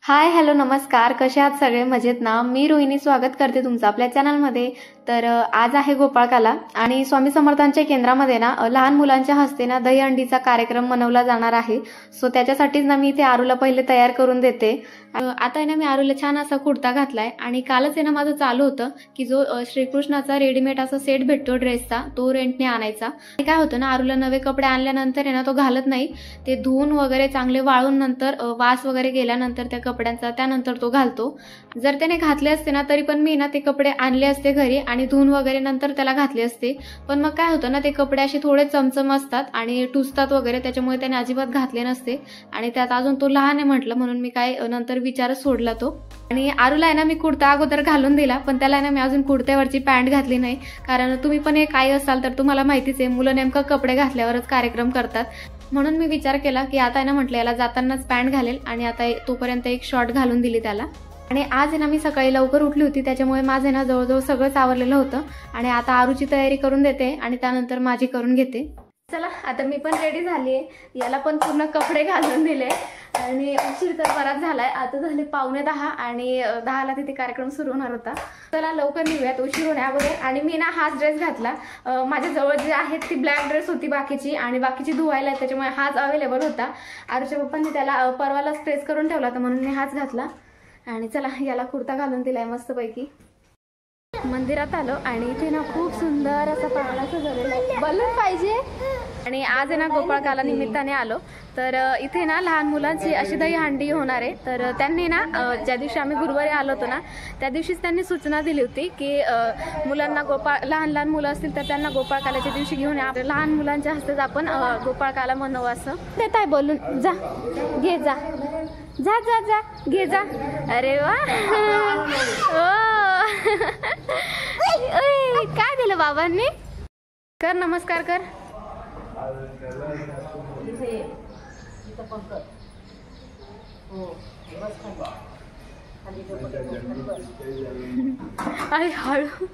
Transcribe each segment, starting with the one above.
हाय, hello, नमस्कार. कसे आहात सगळे? मजेत ना? मी रोहिणी स्वागत करते तुमचं आपल्या चॅनलमध्ये. तर आज आहे गोपाळकाला आणि स्वामी समर्थांच्या केंद्रामध्ये ना लहान मुलांच्या हस्ते ना दहीहंडीचा कार्यक्रम मनवला जाणार आहे. सो त्याच्यासाठीच ना मी इथे आरूला पहिले तयार करून देते. आता आहे ना मी आरूला छान असा कुर्ता घातलाय आणि कालच आहे ना माझं चालू होतं की जो श्रीकृष्णाचा रेडीमेड असा सेट भेटतो ड्रेसचा, तो रेंटने आणायचा. काय होतं ना, आरूला नवे कपडे आणल्यानंतर आहे ना तो घालत नाही. ते धुवून वगैरे चांगले वाळून नंतर वास वगैरे गेल्यानंतर त्या कपड्यांचा त्यानंतर तो घालतो. जर त्याने घातले असते ना तरी पण मी ना ते कपडे आणले असते घरी आणि धुवून वगैरे नंतर त्याला घातले असते. पण मग काय होतं ना, ते कपडे असे थोडे चमचम असतात आणि टुसतात वगैरे, त्याच्यामुळे त्याने अजिबात घातले नसते. आणि त्यात अजून तो लहान आहे म्हटलं म्हणून मी काय नंतर विचारच सोडला तो. आणि आरूला आहे ना मी कुर्ता अगोदर घालून दिला, पण त्याला ना मी अजून कुर्त्यावरची पॅन्ट घातली नाही. कारण तुम्ही पण एक आई असाल तर तुम्हाला माहितीच आहे, मुलं नेमकं कपडे घातल्यावरच कार्यक्रम करतात. म्हणून मी विचार केला की आता आहे ना म्हटलं याला जातानाच पॅन्ट घालेल आणि आता तोपर्यंत एक शॉर्ट घालून दिली त्याला. आणि आज आहे ना मी सकाळी लवकर उठली होती, त्याच्यामुळे माझं ना जवळजवळ सगळंच आवरलेलं होतं. आणि आता आरूची तयारी करून देते आणि त्यानंतर माझी करून घेते. चला, आता मी पण रेडी झाली आहे. याला पण पूर्ण कपडे घालून दिले आणि उशीर तर बराच झालाय. आता झाले 9:45 आणि 10ला तिथे कार्यक्रम सुरू होणार होता. चला लवकर निघूयात उशीर होण्याअगोदर. आणि मी ना हाच ड्रेस घातला. माझ्याजवळ जे आहेत ती ब्लॅक ड्रेस होती बाकीची, आणि बाकीची धुवायला आहे, त्याच्यामुळे हाच अवेलेबल होता. आरूच्या पप्पांनी त्याला परवालाच प्रेस करून ठेवला होता म्हणून मी हाच घातला. आणि चला याला कुर्ता घालून दिलाय मस्तपैकी. मंदिरात आलो आणि इथे ना खूप सुंदर असा पाळणा सजवलेला आहे. बलून पाहिजे. आणि आज आहे ना गोपाळकाला निमित्ताने आलो. तर इथे ना लहान मुलांची अशी दहीहंडी होणार आहे. तर त्यांनी ना ज्या दिवशी आम्ही गुरुवारी आलो होतो ना त्या दिवशीच त्यांनी सूचना दिली होती की मुलांना लहान लहान मुलं असतील तर त्यांना गोपाळकालाच्या दिवशी घेऊन या. लहान मुलांच्या हस्तेच आपण गोपाळकाला म्हणू असं देत आहे. बोलून जा, घे जा, जा जा जा, घे जा. अरे वा, काय दिलं बाबांनी? कर नमस्कार कर. अरे हळू.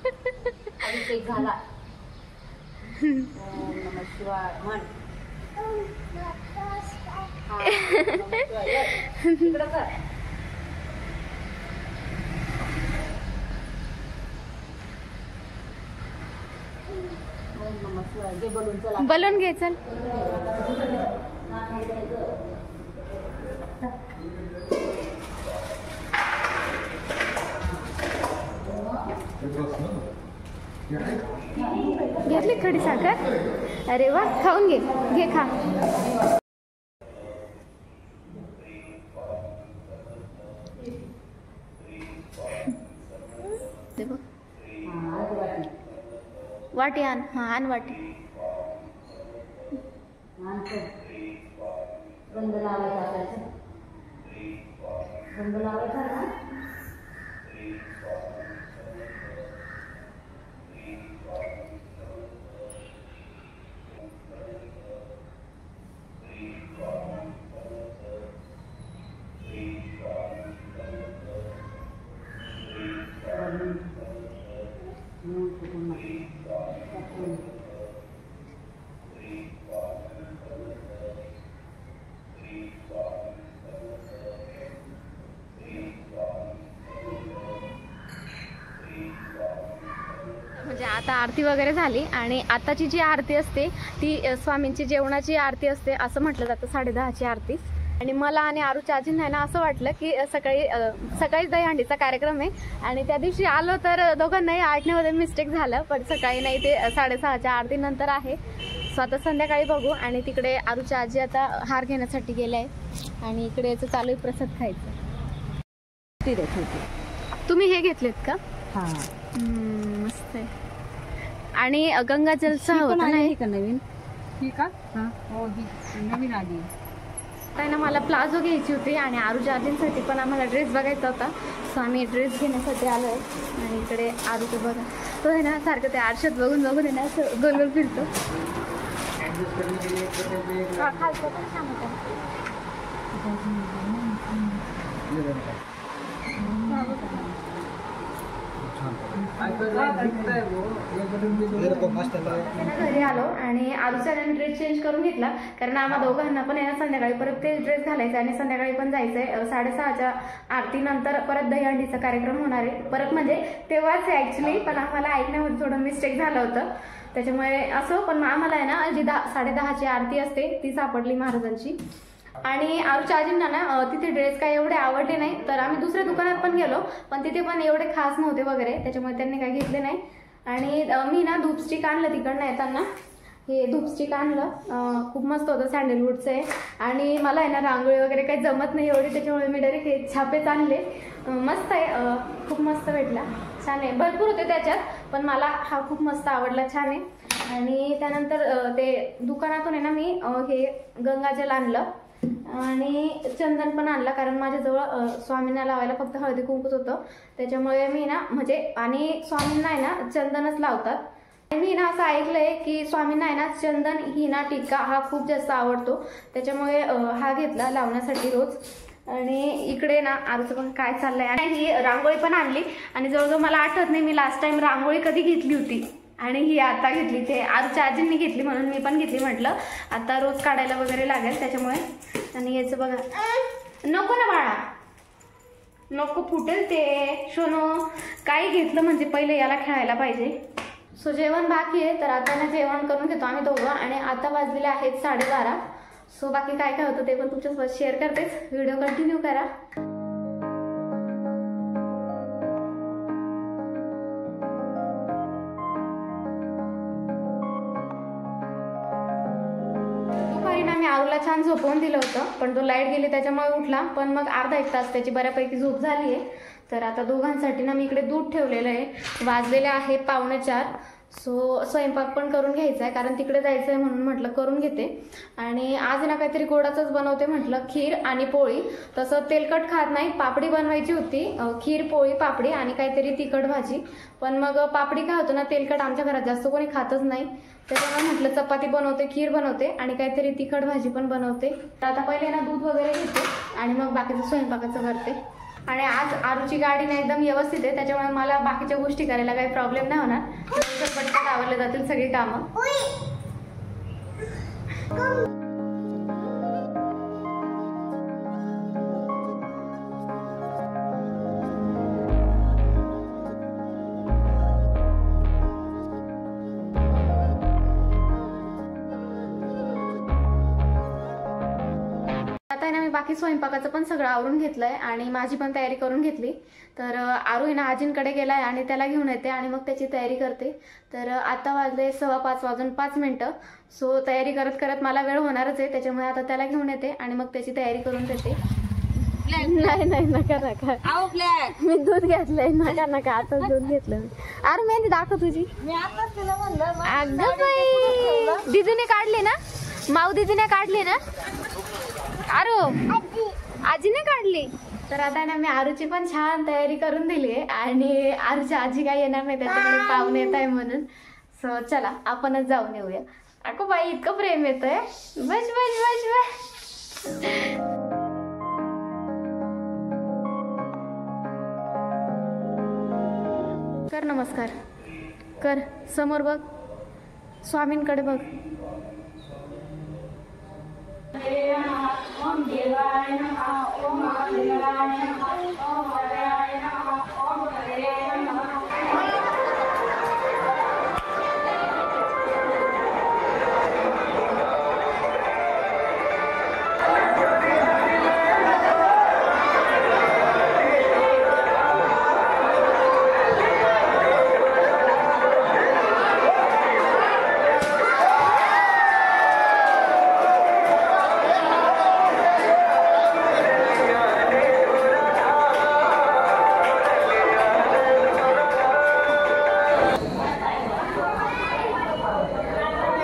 बलून घे चल. घेतली खडी साखर? अरे वा, खाऊन घे, घे खा. वाटी आण. हा आण वाटी. गंध लावायचा. गंध लावायचा ना. म्हणजे आता आरती वगैरे झाली आणि आताची जी आरती असते ती स्वामींची जेवणाची आरती असते असं म्हटलं जातं, 10:30ची आरती. आणि मला आणि आरूच्या आजींना ना असं वाटलं की सकाळीच दहीहंडीचा कार्यक्रम आहे आणि त्या दिवशी आलो तर दोघांनाही ऐकण्यामध्ये मिस्टेक झालं, पण सकाळी नाही, ते 6:30च्या आरती नंतर आहे. सो आता संध्याकाळी बघू. आणि तिकडे आरूच्या आजी आता हार घेण्यासाठी गेल्या आहे आणि इकडे याचं चालू आहे प्रसाद खायचं. तुम्ही हे घेतलेत का? हा, मस्त आहे. आणि गंगाजलचा होता नाही का नवीन? ठीक आहे. हो, नवीन आली. ना मला प्लाझो घ्यायची होती आणि आरूच्या आजींसाठी पण आम्हाला ड्रेस बघायचा होता. सो आम्ही ड्रेस घेण्यासाठी आलो आहे. आणि इकडे आरूचं बघा, तो आहे ना सारखं त्या आरशात बघून बघून आहे ना असं गोल गोल फिरतो. खालचं पण छान होतं. घरी आलो आणि आरूचा ड्रेस चेंज करून घेतला, कारण आम्हा दोघांना पण आहे ना संध्याकाळी परत ते ड्रेस घालायचा आणि संध्याकाळी पण जायचंय. 6:30च्या आरती नंतर परत दहीहंडीचा कार्यक्रम होणार आहे. परत म्हणजे तेव्हाच आहे ऍक्च्युली, पण आम्हाला ऐकण्यामध्ये थोडं मिस्टेक झालं होतं त्याच्यामुळे असं. पण आम्हाला आहे ना जी 10:30ची आरती असते ती सापडली महाराजांची. आणि आरूच्या आजींना ना तिथे ड्रेस काय एवढे आवडले नाही, तर आम्ही दुसऱ्या दुकानात पण गेलो, पण तिथे पण एवढे खास नव्हते वगैरे, त्याच्यामुळे त्यांनी काही घेतले नाही. आणि मी ना धूपस्टिक आणलं तिकडनं येताना, हे धूपस्टिक आणलं, खूप मस्त होतं, सँडलवूडचं आहे. आणि मला आहे ना रांगोळी वगैरे काही जमत नाही एवढी, त्याच्यामुळे मी डायरेक्ट हे छापेच आणले. मस्त आहे, खूप मस्त भेटला, छान आहे. भरपूर होते त्याच्यात, पण मला हा खूप मस्त आवडला, छान आहे. आणि त्यानंतर ते दुकानातून आहे ना मी हे गंगाजल आणलं आणि चंदन पण आणला, कारण माझ्याजवळ स्वामींना लावायला फक्त हळदी कुंकूच होतं, त्याच्यामुळे मी ना म्हणजे, आणि स्वामींना आहे ना चंदनच लावतात. मी ना असं ऐकलंय की स्वामींना आहे ना चंदन हिना टिक्का हा खूप जास्त आवडतो, त्याच्यामुळे हा घेतला लावण्यासाठी रोज. आणि इकडे ना आरूचं पण काय चाललंय, आणि ही रांगोळी पण आणली. आणि जवळजवळ मला आठवत नाही मी लास्ट टाइम रांगोळी कधी घेतली होती, आणि ही आता घेतली. ते आरूच्या आजींनी घेतली म्हणून मी पण घेतली, म्हटलं आता रोज काढायला वगैरे लागेल त्याच्यामुळे. आणि याचं बघा, नको ना बाळा, नको फुटेल ते. शोनो काही घेतलं म्हणजे पहिले याला खेळायला पाहिजे. सो जेवण बाकी आहे, तर आता ना जेवण करून घेतो आम्ही दोघं. आणि आता वाजलेले आहेत 12:30. सो बाकी काय काय होतं ते पण तुमच्यासोबत शेअर करतेच, व्हिडिओ कंटिन्यू करा. मी आरूला छान झोपवून दिलं होतं, पण तो लाईट गेली त्याच्यामुळे उठला. पण मग अर्धा एक तास त्याची बऱ्यापैकी झोप झाली आहे. तर आता दोघांसाठी ना मी इकडे दूध ठेवलेलं आहे, वाजलेले आहे 3:45. सो स्वयंपाक पण करून घ्यायचा आहे, कारण तिकडे जायचं आहे म्हणून म्हटलं करून घेते. आणि आज ना काहीतरी गोडाचंच बनवते म्हटलं, खीर आणि पोळी. तसं तेलकट खात नाही, पापडी बनवायची होती, खीर पोळी पापडी आणि काहीतरी तिखट भाजी. पण मग पापडी काय होतं ना, तेलकट आमच्या घरात जास्त कोणी खातच नाही, त्याच्यामुळे म्हटलं चपाती बनवते, खीर बनवते आणि काहीतरी तिखट भाजी पण बनवते. तर आता पहिले ना दूध वगैरे घेते आणि मग बाकीचं स्वयंपाकाचं करते. आणि आज आरूची गाडी ना एकदम व्यवस्थित आहे, त्याच्यामुळे मला बाकीच्या गोष्टी करायला काही प्रॉब्लेम नाही होणार, पटकन आवरले जातील सगळी कामं. आता आहे ना मी बाकी स्वयंपाकाचं पण सगळं आवरून घेतलंय आणि माझी पण तयारी करून घेतली. तर आरू आहे ना आजींकडे गेलाय आणि त्याला घेऊन येते आणि मग त्याची तयारी करते. तर आता वाजले 5:15 सो तयारी करत करत मला वेळ होणारच आहे, त्याच्यामुळे आता त्याला घेऊन येते आणि मग त्याची तयारी करून देते. नाही नाही नका नका, मी दूध घेतलंय, नका नका, आता दूध घेतलं मी. अरे मेहंदी दाखव तुझी. अगं बाई, दीदीने काढली ना, माऊ दीदीने काढली ना, आरू आजीने काढली. तर आता ना मी आरूची पण छान तयारी करून दिली आहे आणि आरूची आजी काय येणार नाही, त्याच्याकडे पाहुणे येत आहे म्हणून. सो चला आपणच जाऊन येऊया. अगो बाई इतकं प्रेम येतंय, बस बस बस बस. कर नमस्कार कर, समोर बघ, स्वामींकडे बघ. ओम देवाय नमः, ओम देवाय नमः, ओम देवाय नमः, ओम देवाय नमः.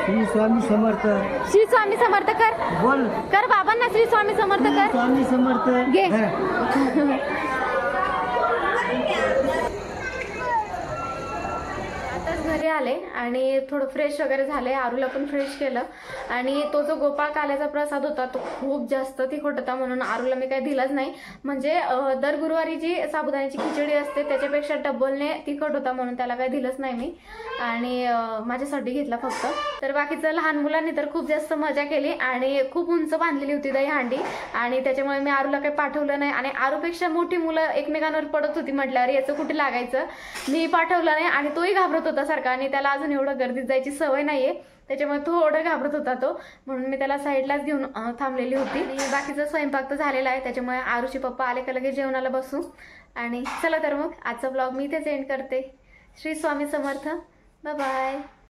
श्री स्वामी समर्थ. श्री स्वामी समर्थ कर, बोल कर बाबांना श्री स्वामी समर्थ कर. स्वामी समर्थ घे. आताच घरी आले आणि थोडं फ्रेश वगैरे झाले, आरूला पण फ्रेश केलं. आणि तो जो गोपाळ काल्याचा प्रसाद होता तो खूप जास्त तिखट होता, म्हणून आरूला मी काही दिलाच नाही. म्हणजे दर गुरुवारी जी साबुदाण्याची खिचडी असते त्याच्यापेक्षा डबलने तिखट होता, म्हणून त्याला काही दिलंच नाही मी. आणि माझ्यासाठी घेतला फक्त. तर बाकीचं लहान मुलांनी तर खूप जास्त मजा केली आणि खूप उंच बांधलेली होती दहीहंडी, आणि त्याच्यामुळे मी आरूला काही पाठवलं नाही. आणि आरूपेक्षा मोठी मुलं एकमेकांवर पडत होती म्हटल्यावर याचं कुठे लागायचं, मी पाठवलं नाही. आणि तोही घाबरत होता सारखा, आणि त्याला अजून एवढं गर्दीत जायची सवय नाहीये, त्याच्यामुळे थोडं घाबरत होता तो, म्हणून मी त्याला साईडलाच घेऊन थांबलेली होती. आणि बाकीचा स्वयंपाक तर झालेला आहे, त्याच्यामुळे आरूचे पप्पा आले का लगेच जेवणाला बसू. आणि चला तर मग आजचा ब्लॉग मी इथेच एंड करते. श्री स्वामी समर्थ. Bye bye.